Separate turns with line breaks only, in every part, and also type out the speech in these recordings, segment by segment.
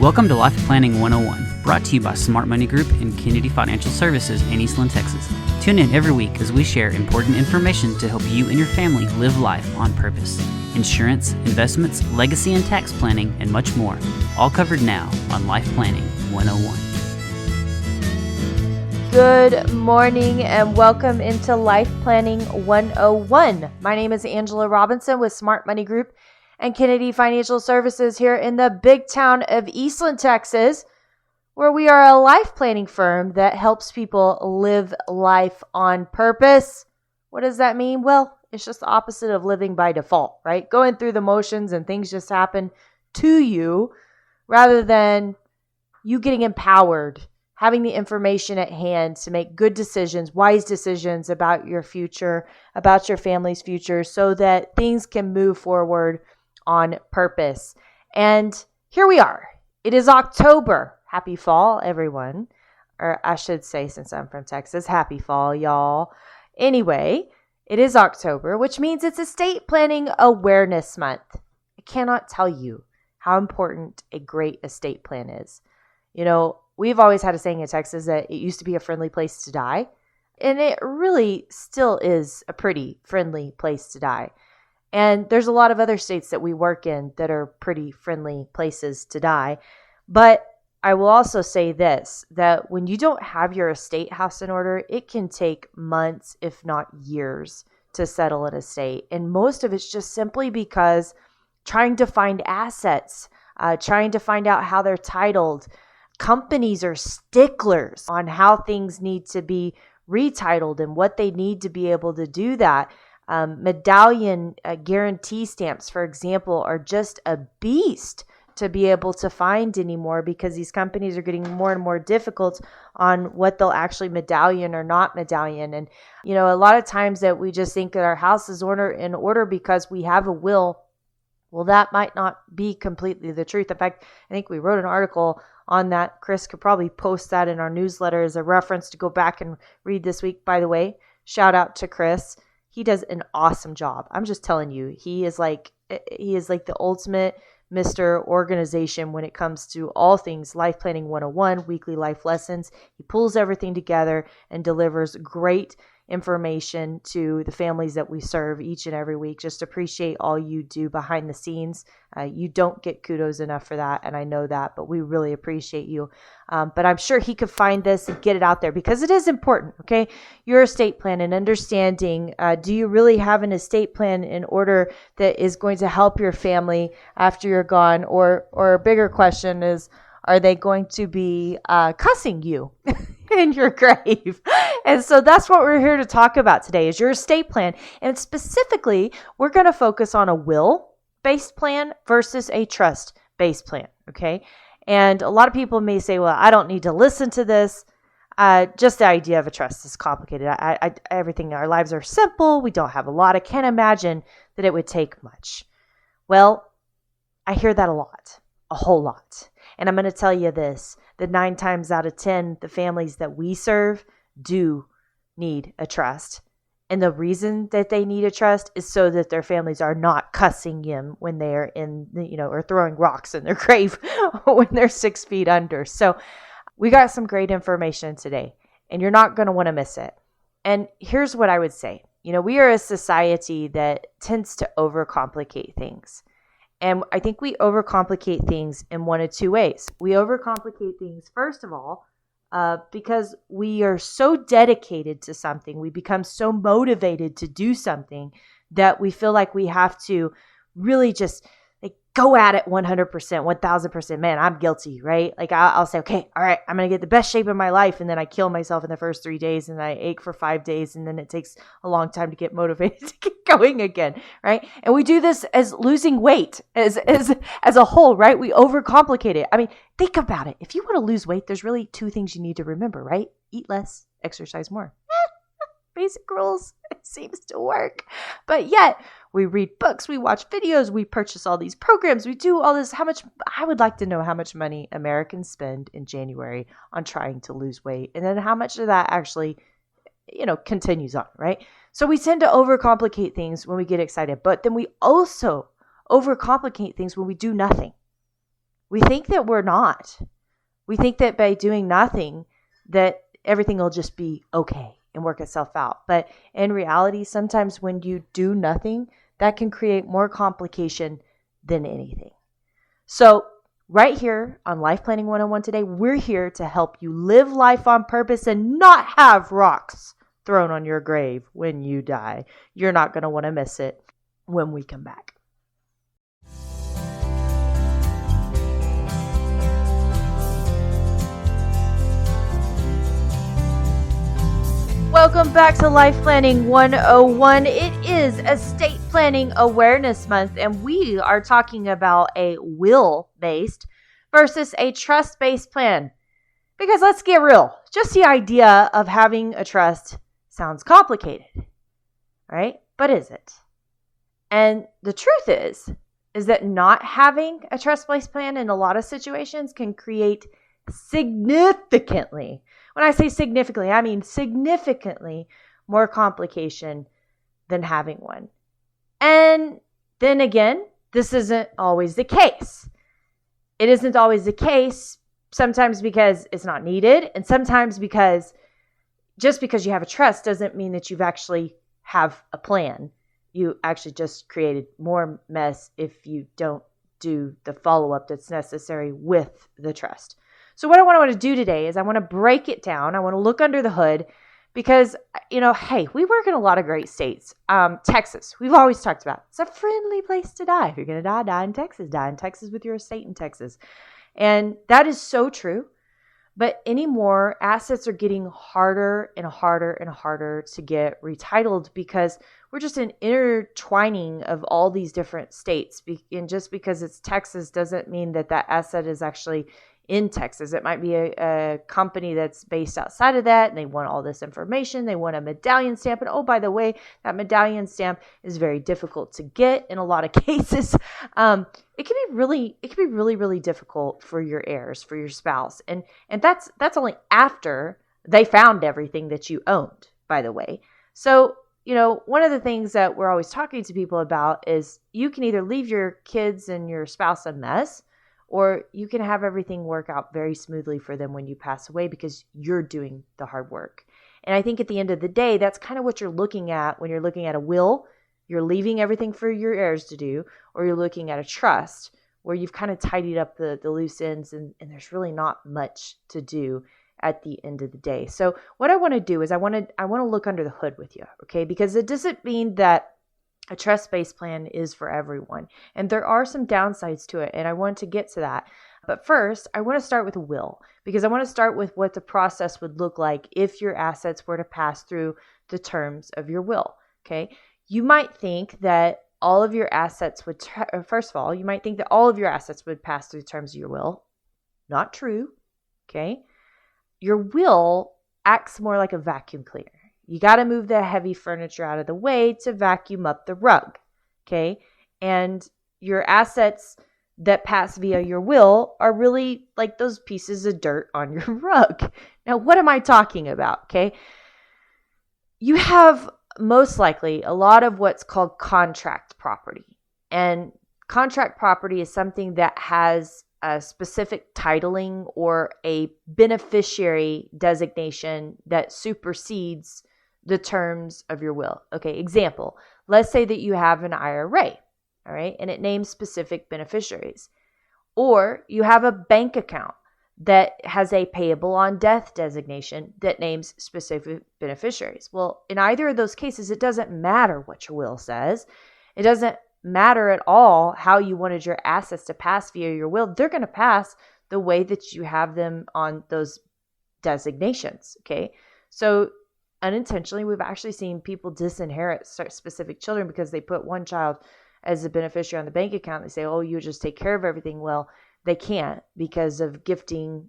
Welcome to Life Planning 101, brought to you by Smart Money Group and Kennedy Financial Services in Eastland, Texas. Tune in every week as we share important information to help you and your family live life on purpose. Insurance, investments, legacy and tax planning, and much more. All covered now on Life Planning 101.
Good morning and welcome into Life Planning 101. My name is Angela Robinson with Smart Money Group and Kennedy Financial Services here in the big town of Eastland, Texas, where we are a life planning firm that helps people live life on purpose. What does that mean? Well, it's just the opposite of living by default, right? Going through the motions and things just happen to you rather than you getting empowered, having the information at hand to make good decisions, wise decisions about your future, about your family's future, so that things can move forward on purpose. And here we are. It is October. Happy fall, everyone. Or I should say, since I'm from Texas, happy fall, y'all. Anyway, it is October, which means it's Estate Planning Awareness Month. I cannot tell you how important a great estate plan is. You know, we've always had a saying in Texas that it used to be a friendly place to die. And it really still is a pretty friendly place to die. And there's a lot of other states that we work in that are pretty friendly places to die. But I will also say this, that when you don't have your estate house in order, it can take months, if not years, to settle an estate. And most of it's just simply because trying to find assets, trying to find out how they're titled. Companies are sticklers on how things need to be retitled and what they need to be able to do that. Medallion guarantee stamps, for example, are just a beast to be able to find anymore because these companies are getting more and more difficult on what they'll actually medallion or not medallion. And, you know, a lot of times that we just think that our house is in order because we have a will. Well, that might not be completely the truth. In fact, I think we wrote an article on that. Chris could probably post that in our newsletter as a reference to go back and read this week, by the way. Shout out to Chris. He does an awesome job. I'm just telling you, he is like the ultimate Mr. Organization when it comes to all things Life Planning 101, weekly life lessons. He pulls everything together and delivers great information to the families that we serve each and every week. Just appreciate all you do behind the scenes. You don't get kudos enough for that, and I know that, but we really appreciate you. But I'm sure he could find this and get it out there because it is important, okay? Your estate plan and understanding, do you really have an estate plan in order that is going to help your family after you're gone? Or a bigger question is, are they going to be cussing you in your grave? And so that's what we're here to talk about today is your estate plan. And specifically, we're going to focus on a will-based plan versus a trust-based plan, okay? And a lot of people may say, well, I don't need to listen to this. Just the idea of a trust is complicated. Everything, our lives are simple. We don't have a lot. I can't imagine that it would take much. Well, I hear that a whole lot. And I'm going to tell you this, that 9 times out of 10, the families that we serve do need a trust. And the reason that they need a trust is so that their families are not cussing them when they're or throwing rocks in their grave when they're 6 feet under. So we got some great information today, and you're not going to want to miss it. And here's what I would say. You know, we are a society that tends to overcomplicate things. And I think we overcomplicate things in one of two ways. We overcomplicate things, first of all, because we are so dedicated to something. We become so motivated to do something that we feel like we have to really just go at it 100%, 1000%. Man, I'm guilty, right? Like I'll say, okay, all right, I'm going to get the best shape of my life. And then I kill myself in the first 3 days and I ache for 5 days. And then it takes a long time to get motivated to get going again, right? And we do this as losing weight as a whole, right? We overcomplicate it. I mean, think about it. If you want to lose weight, there's really 2 things you need to remember, right? Eat less, exercise more. Basic rules. It seems to work. But yet, we read books, we watch videos, we purchase all these programs, we do all this. I would like to know how much money Americans spend in January on trying to lose weight. And then how much of that actually, continues on, right? So we tend to overcomplicate things when we get excited. But then we also overcomplicate things when we do nothing. we think that we're not. We think that by doing nothing, that everything will just be okay and work itself out. But in reality, sometimes when you do nothing, that can create more complication than anything. So right here on Life Planning 101 today, we're here to help you live life on purpose and not have rocks thrown on your grave when you die. You're not going to want to miss it when we come back. Welcome back to Life Planning 101. It is Estate Planning Awareness Month, and we are talking about a will-based versus a trust-based plan. Because let's get real, just the idea of having a trust sounds complicated, right? But is it? And the truth is that not having a trust-based plan in a lot of situations can create significantly, when I say significantly, I mean significantly more complication than having one. And then again, this isn't always the case. It isn't always the case, sometimes because it's not needed, and sometimes because just because you have a trust doesn't mean that you've actually have a plan. You actually just created more mess if you don't do the follow-up that's necessary with the trust. So what I want to do today is I want to break it down. I want to look under the hood because, hey, we work in a lot of great states. Texas, we've always talked about, it's a friendly place to die. If you're going to die, die in Texas. Die in Texas with your estate in Texas. And that is so true. But anymore, assets are getting harder and harder and harder to get retitled because we're just an intertwining of all these different states. And just because it's Texas doesn't mean that that asset is actually in Texas. It might be a company that's based outside of that, and they want all this information. They want a medallion stamp. And oh, by the way, that medallion stamp is very difficult to get in a lot of cases. It can be really difficult for your heirs, for your spouse. And that's only after they found everything that you owned, by the way. So, one of the things that we're always talking to people about is you can either leave your kids and your spouse a mess, or you can have everything work out very smoothly for them when you pass away because you're doing the hard work. And I think at the end of the day, that's kind of what you're looking at when you're looking at a will. You're leaving everything for your heirs to do, or you're looking at a trust where you've kind of tidied up the loose ends and there's really not much to do at the end of the day. So what I want to do is I want to look under the hood with you, okay? Because it doesn't mean that a trust-based plan is for everyone. And there are some downsides to it, and I want to get to that. But first, I want to start with a will, because I want to start with what the process would look like if your assets were to pass through the terms of your will, okay? You might think that all of your assets would, first of all, you might think that all of your assets would pass through the terms of your will. Not true, okay? Your will acts more like a vacuum cleaner. You got to move the heavy furniture out of the way to vacuum up the rug, okay? And your assets that pass via your will are really like those pieces of dirt on your rug. Now, what am I talking about, okay? You have most likely a lot of what's called contract property. And contract property is something that has a specific titling or a beneficiary designation that supersedes the terms of your will. Okay, example, let's say that you have an IRA, all right, and it names specific beneficiaries. Or you have a bank account that has a payable on death designation that names specific beneficiaries. Well, in either of those cases, it doesn't matter what your will says. It doesn't matter at all how you wanted your assets to pass via your will. They're going to pass the way that you have them on those designations, okay? So unintentionally, we've actually seen people disinherit specific children because they put one child as a beneficiary on the bank account. They say, oh, you just take care of everything. Well, they can't because of gifting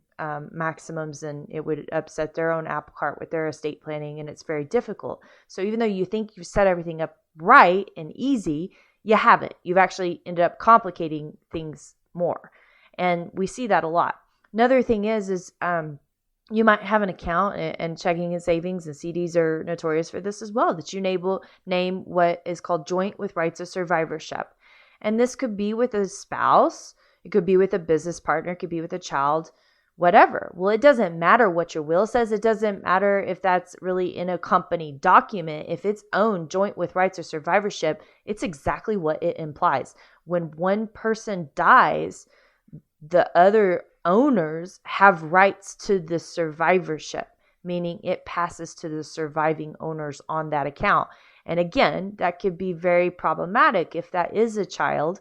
maximums, and it would upset their own apple cart with their estate planning, and it's very difficult. So even though you think you've set everything up right and easy, you haven't. You've actually ended up complicating things more. And we see that a lot. Another thing is you might have an account, and checking and savings and CDs are notorious for this as well, that you name what is called joint with rights of survivorship. And this could be with a spouse. It could be with a business partner. It could be with a child, whatever. Well, it doesn't matter what your will says. It doesn't matter if that's really in a company document. If it's owned joint with rights or survivorship, it's exactly what it implies. When one person dies, the other owners have rights to the survivorship, meaning it passes to the surviving owners on that account. And again, that could be very problematic if that is a child,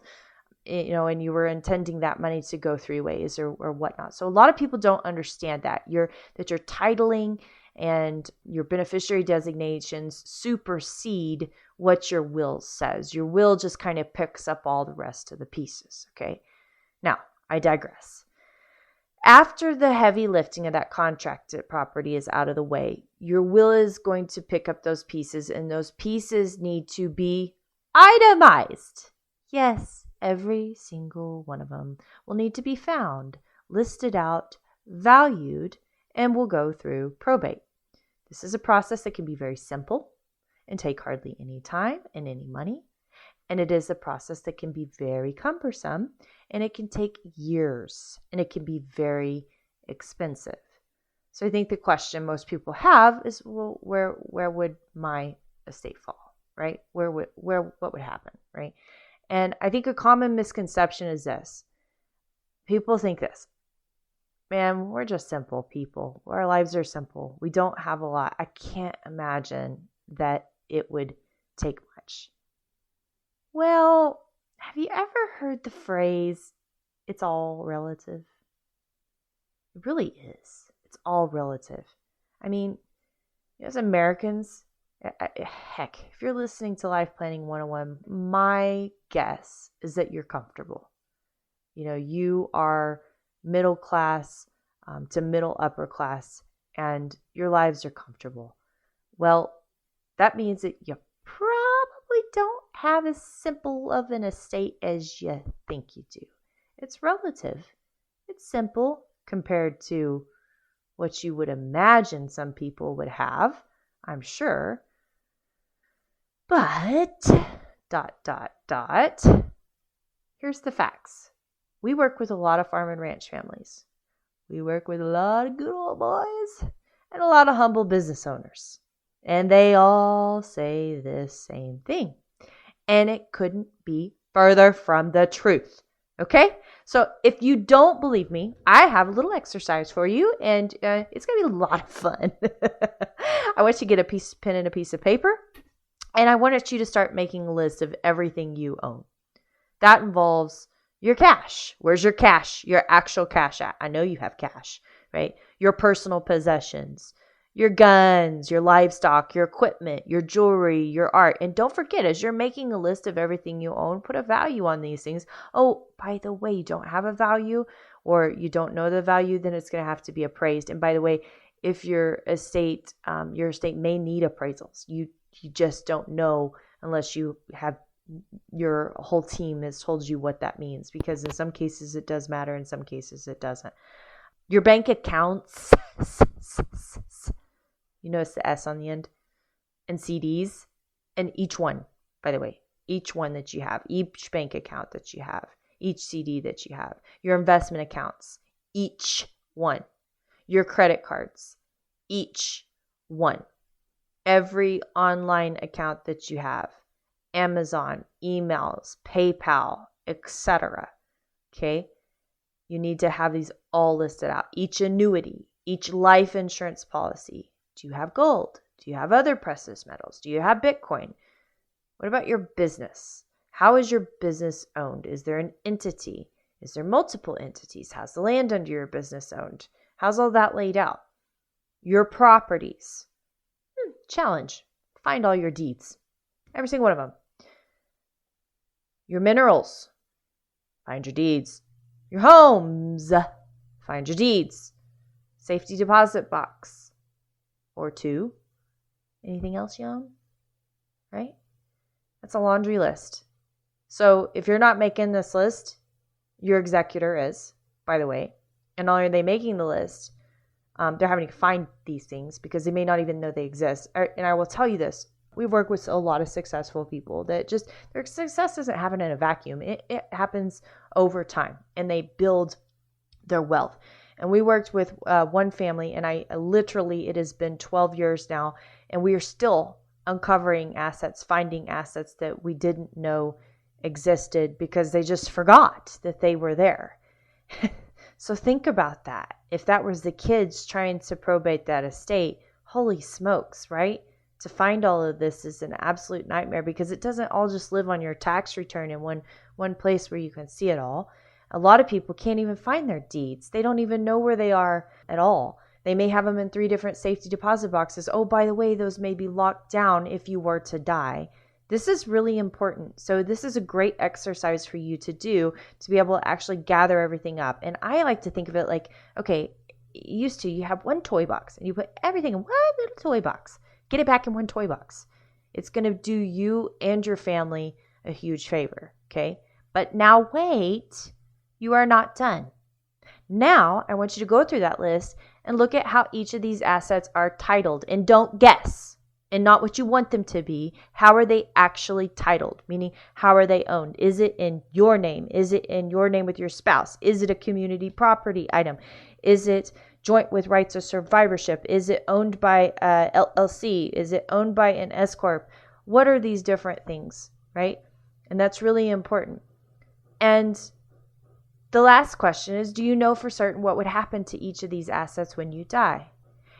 and you were intending that money to go three ways or whatnot. So a lot of people don't understand that your titling and your beneficiary designations supersede what your will says. Your will just kind of picks up all the rest of the pieces. Okay. Now, I digress. After the heavy lifting of that contracted property is out of the way, your will is going to pick up those pieces, and those pieces need to be itemized. Yes, every single one of them will need to be found, listed out, valued, and will go through probate. This is a process that can be very simple and take hardly any time and any money. And it is a process that can be very cumbersome, and it can take years, and it can be very expensive. So I think the question most people have is, well, where would my estate fall, right? What would happen, right? And I think a common misconception is this. People think this, man, we're just simple people. Our lives are simple. We don't have a lot. I can't imagine that it would take much. Well, have you ever heard the phrase, it's all relative? It really is. It's all relative. I mean, as Americans, heck, if you're listening to Life Planning 101, my guess is that you're comfortable. You are middle class to middle upper class, and your lives are comfortable. Well, that means that you probably don't have as simple of an estate as you think you do. It's relative. It's simple compared to what you would imagine some people would have, I'm sure. But, ... here's the facts. We work with a lot of farm and ranch families. We work with a lot of good old boys and a lot of humble business owners. And they all say this same thing. And it couldn't be further from the truth. Okay? So if you don't believe me, I have a little exercise for you, and it's going to be a lot of fun. I want you to get a pen and a piece of paper, and I wanted you to start making a list of everything you own. That involves your cash. Where's your cash? Your actual cash at? I know you have cash, right? Your personal possessions, your guns, your livestock, your equipment, your jewelry, your art. And don't forget, as you're making a list of everything you own, put a value on these things. Oh, by the way, you don't have a value or you don't know the value, then it's going to have to be appraised. And by the way, if your estate may need appraisals. You just don't know unless you have your whole team has told you what that means, because in some cases it does matter, in some cases it doesn't. Your bank accounts, you notice the S on the end, and CDs, and each one, by the way, each one that you have, each bank account that you have, each CD that you have, your investment accounts, each one, your credit cards, each one, every online account that you have, Amazon, emails, PayPal, etc. Okay? You need to have these all listed out. Each annuity, each life insurance policy. Do you have gold? Do you have other precious metals? Do you have Bitcoin? What about your business? How is your business owned? Is there an entity? Is there multiple entities? How's the land under your business owned? How's all that laid out? Your properties. Challenge. Find all your deeds. Every single one of them. Your minerals. Find your deeds. Your homes. Find your deeds. Safety deposit box. Or 2. Anything else you own? Right? That's a laundry list. So if you're not making this list, your executor is, by the way. And not only are they making the list, they're having to find these things because they may not even know they exist. And I will tell you this, We work with a lot of successful people that just their success doesn't happen in a vacuum. It happens over time, and they build their wealth. And we worked with one family, and I literally, it has been 12 years now, and we are still uncovering assets, finding assets that we didn't know existed because they just forgot that they were there. So think about that. If that was the kids trying to probate that estate, holy smokes, right? To find all of this is an absolute nightmare because it doesn't all just live on your tax return in one place where you can see it all. A lot of people can't even find their deeds. They don't even know where they are at all. They may have them in 3 different safety deposit boxes. Oh, by the way, those may be locked down if you were to die. This is really important. So this is a great exercise for you to do to be able to actually gather everything up. And I like to think of it like, okay, you have one toy box and you put everything in one little toy box. Get it back in one toy box. It's going to do you and your family a huge favor, okay? But now wait, you are not done. Now I want you to go through that list and look at how each of these assets are titled. And don't guess, and not what you want them to be. How are they actually titled? Meaning, how are they owned? Is it in your name? Is it in your name with your spouse? Is it a community property item? Is it joint with rights of survivorship? Is it owned by LLC? Is it owned by an S Corp? What are these different things, right? And that's really important. And the last question is, do you know for certain what would happen to each of these assets when you die?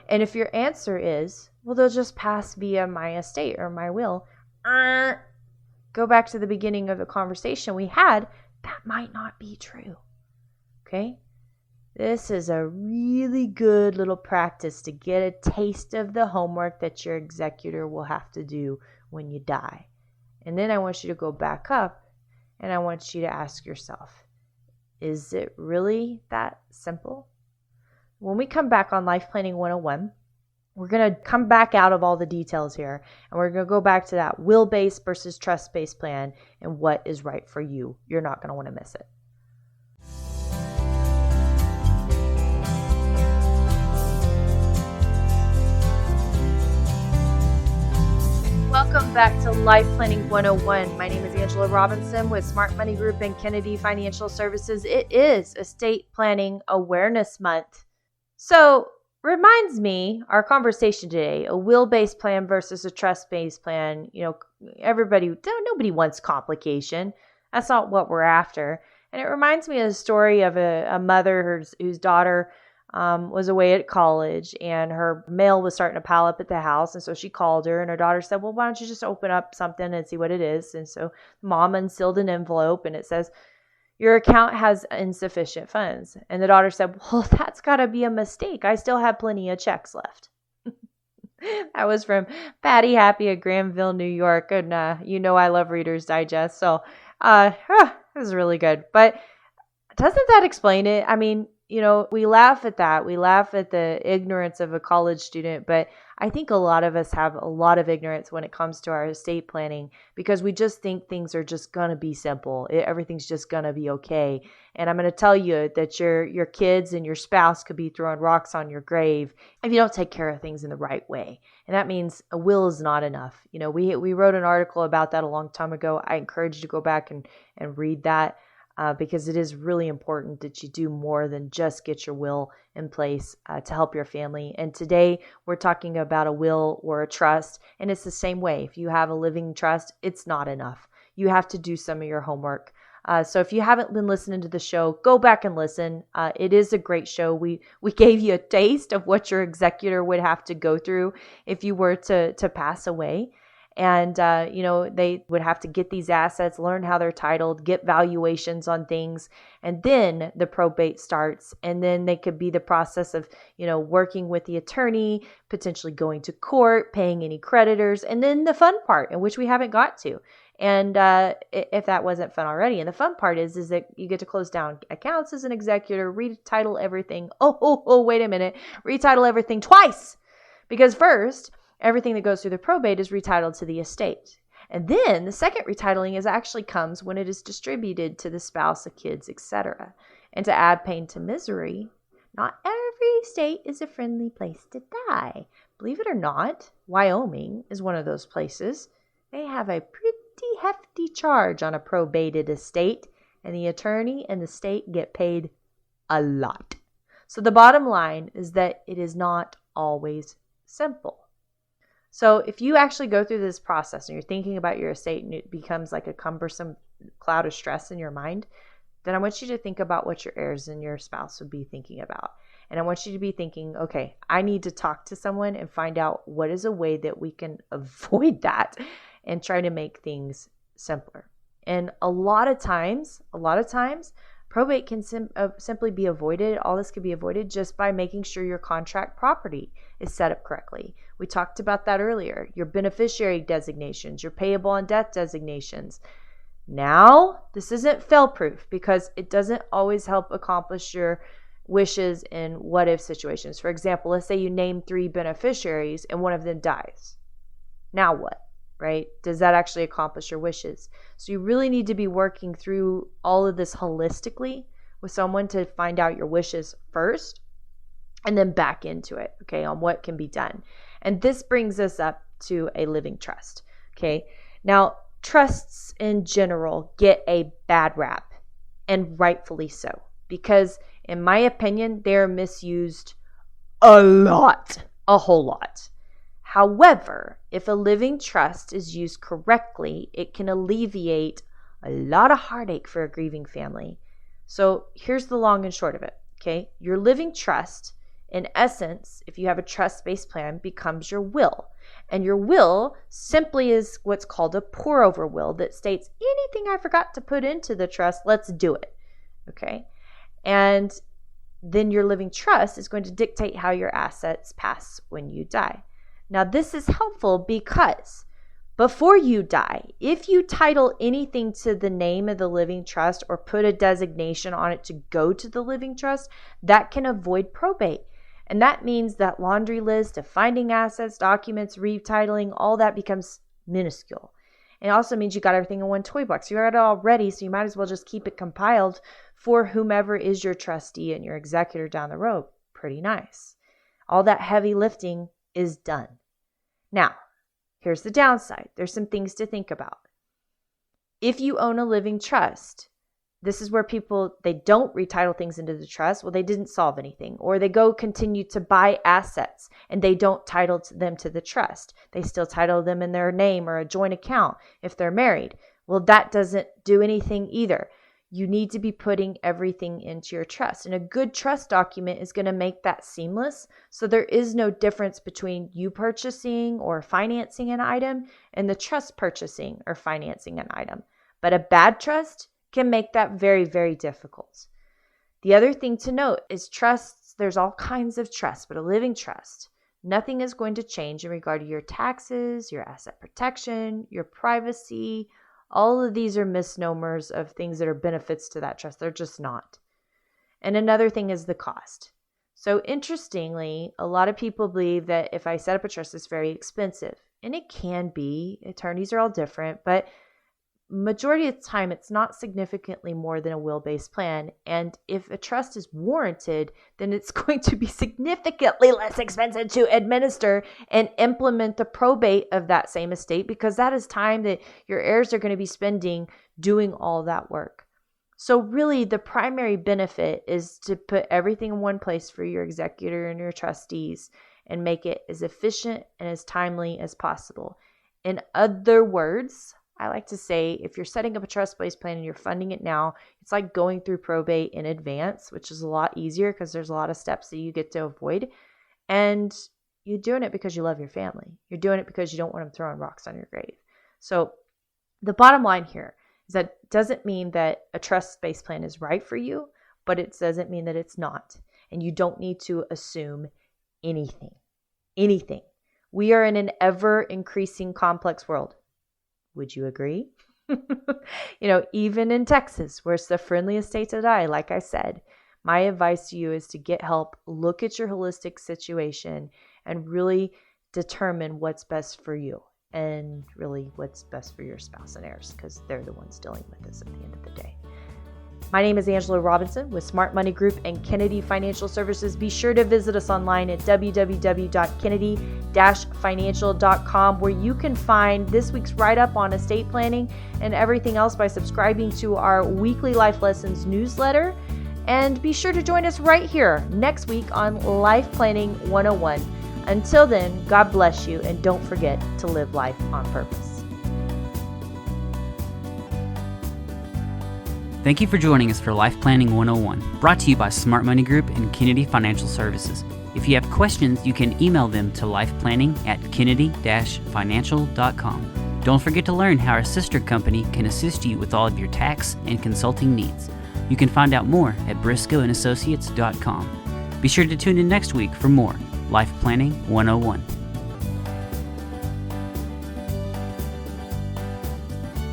And if your answer is, well, they'll just pass via my estate or my will, go back to the beginning of the conversation we had, that might not be true, okay? This is a really good little practice to get a taste of the homework that your executor will have to do when you die. And then I want you to go back up and I want you to ask yourself, is it really that simple? When we come back on Life Planning 101, we're going to come back out of all the details here and we're going to go back to that will-based versus trust-based plan and what is right for you. You're not going to want to miss it. Welcome back to Life Planning 101. My name is Angela Robinson with Smart Money Group and Kennedy Financial Services. It is Estate Planning Awareness Month. So, reminds me, our conversation today, a will-based plan versus a trust-based plan. You know, nobody wants complication. That's not what we're after. And it reminds me of the story of a mother whose daughter was away at college and her mail was starting to pile up at the house. And so she called her and her daughter said, well, why don't you just open up something and see what it is? And so mom unsealed an envelope and it says, your account has insufficient funds. And the daughter said, well, that's got to be a mistake. I still have plenty of checks left. That was from Patty Happy of Granville, New York. And you know I love Reader's Digest. So this is really good. But doesn't that explain it? I mean, you know, we laugh at that. We laugh at the ignorance of a college student, but I think a lot of us have a lot of ignorance when it comes to our estate planning because we just think things are just going to be simple. Everything's just going to be okay. And I'm going to tell you that your kids and your spouse could be throwing rocks on your grave if you don't take care of things in the right way. And that means a will is not enough. You know, we wrote an article about that a long time ago. I encourage you to go back and read that. Because it is really important that you do more than just get your will in place to help your family. And today we're talking about a will or a trust, and it's the same way. If you have a living trust, it's not enough. You have to do some of your homework. So if you haven't been listening to the show, go back and listen. It is a great show. We gave you a taste of what your executor would have to go through if you were to pass away. And, they would have to get these assets, learn how they're titled, get valuations on things. And then the probate starts. And then they could be the process of, working with the attorney, potentially going to court, paying any creditors. And then the fun part, in which we haven't got to. And if that wasn't fun already. And the fun part is that you get to close down accounts as an executor, retitle everything. Oh, wait a minute. Retitle everything twice. Because first, everything that goes through the probate is retitled to the estate. And then the second retitling actually comes when it is distributed to the spouse, the kids, etc. And to add pain to misery, not every estate is a friendly place to die. Believe it or not, Wyoming is one of those places. They have a pretty hefty charge on a probated estate, and the attorney and the state get paid a lot. So the bottom line is that it is not always simple. So if you actually go through this process and you're thinking about your estate and it becomes like a cumbersome cloud of stress in your mind, then I want you to think about what your heirs and your spouse would be thinking about. And I want you to be thinking, okay, I need to talk to someone and find out what is a way that we can avoid that and try to make things simpler. And a lot of times, probate can simply be avoided. All this can be avoided just by making sure your contract property is set up correctly. We talked about that earlier. Your beneficiary designations, your payable on death designations. Now, this isn't fail-proof because it doesn't always help accomplish your wishes in what-if situations. For example, let's say you name 3 beneficiaries and one of them dies. Now what? Right? Does that actually accomplish your wishes? So you really need to be working through all of this holistically with someone to find out your wishes first and then back into it, okay, on what can be done. And this brings us up to a living trust, okay? Now, trusts in general get a bad rap, and rightfully so, because in my opinion, they're misused a lot, a whole lot. However, if a living trust is used correctly, it can alleviate a lot of heartache for a grieving family. So here's the long and short of it, okay? Your living trust, in essence, if you have a trust-based plan, becomes your will. And your will simply is what's called a pour-over will that states anything I forgot to put into the trust, let's do it, okay? And then your living trust is going to dictate how your assets pass when you die. Now, this is helpful because before you die, if you title anything to the name of the living trust or put a designation on it to go to the living trust, that can avoid probate. And that means that laundry list of finding assets, documents, retitling, all that becomes minuscule. It also means you got everything in one toy box. You got it all ready, so you might as well just keep it compiled for whomever is your trustee and your executor down the road. Pretty nice. All that heavy lifting is done. Now, here's the downside. There's some things to think about. If you own a living trust, this is where people, they don't retitle things into the trust. Well, they didn't solve anything. Or they go continue to buy assets and they don't title them to the trust. They still title them in their name or a joint account if they're married. Well, that doesn't do anything either. You need to be putting everything into your trust. And a good trust document is going to make that seamless. So there is no difference between you purchasing or financing an item and the trust purchasing or financing an item. But a bad trust can make that very, very difficult. The other thing to note is trusts. There's all kinds of trusts, but a living trust, nothing is going to change in regard to your taxes, your asset protection, your privacy. All of these are misnomers of things that are benefits to that trust. They're just not. And another thing is the cost. So interestingly, a lot of people believe that if I set up a trust, it's very expensive. And it can be. Attorneys are all different, but majority of the time, it's not significantly more than a will-based plan. And if a trust is warranted, then it's going to be significantly less expensive to administer and implement the probate of that same estate, because that is time that your heirs are going to be spending doing all that work. So really, the primary benefit is to put everything in one place for your executor and your trustees and make it as efficient and as timely as possible. In other words, I like to say, if you're setting up a trust-based plan and you're funding it now, it's like going through probate in advance, which is a lot easier because there's a lot of steps that you get to avoid. And you're doing it because you love your family. You're doing it because you don't want them throwing rocks on your grave. So the bottom line here is that it doesn't mean that a trust-based plan is right for you, but it doesn't mean that it's not. And you don't need to assume anything. Anything. We are in an ever-increasing complex world. Would you agree? Even in Texas, where it's the friendliest state to die, like I said, my advice to you is to get help, look at your holistic situation, and really determine what's best for you and really what's best for your spouse and heirs, because they're the ones dealing with this at the end of the day. My name is Angela Robinson with Smart Money Group and Kennedy Financial Services. Be sure to visit us online at www.kennedy-financial.com, where you can find this week's write-up on estate planning and everything else by subscribing to our weekly Life Lessons newsletter. And be sure to join us right here next week on Life Planning 101. Until then, God bless you, and don't forget to live life on purpose.
Thank you for joining us for Life Planning 101, brought to you by Smart Money Group and Kennedy Financial Services. If you have questions, you can email them to lifeplanning@kennedy-financial.com. Don't forget to learn how our sister company can assist you with all of your tax and consulting needs. You can find out more at briscoeandassociates.com. Be sure to tune in next week for more Life Planning 101.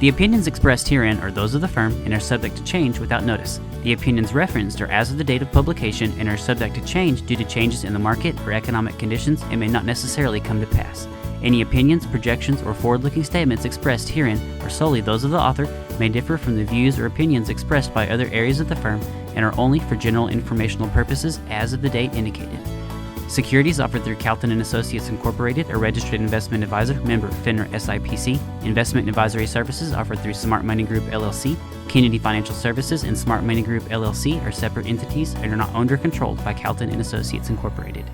The opinions expressed herein are those of the firm and are subject to change without notice. The opinions referenced are as of the date of publication and are subject to change due to changes in the market or economic conditions and may not necessarily come to pass. Any opinions, projections, or forward-looking statements expressed herein are solely those of the author, may differ from the views or opinions expressed by other areas of the firm, and are only for general informational purposes as of the date indicated. Securities offered through Calton & Associates Incorporated, a registered investment advisor, member FINRA SIPC. Investment advisory services offered through Smart Money Group LLC. Kennedy Financial Services and Smart Money Group LLC are separate entities and are not owned or controlled by Calton & Associates Incorporated.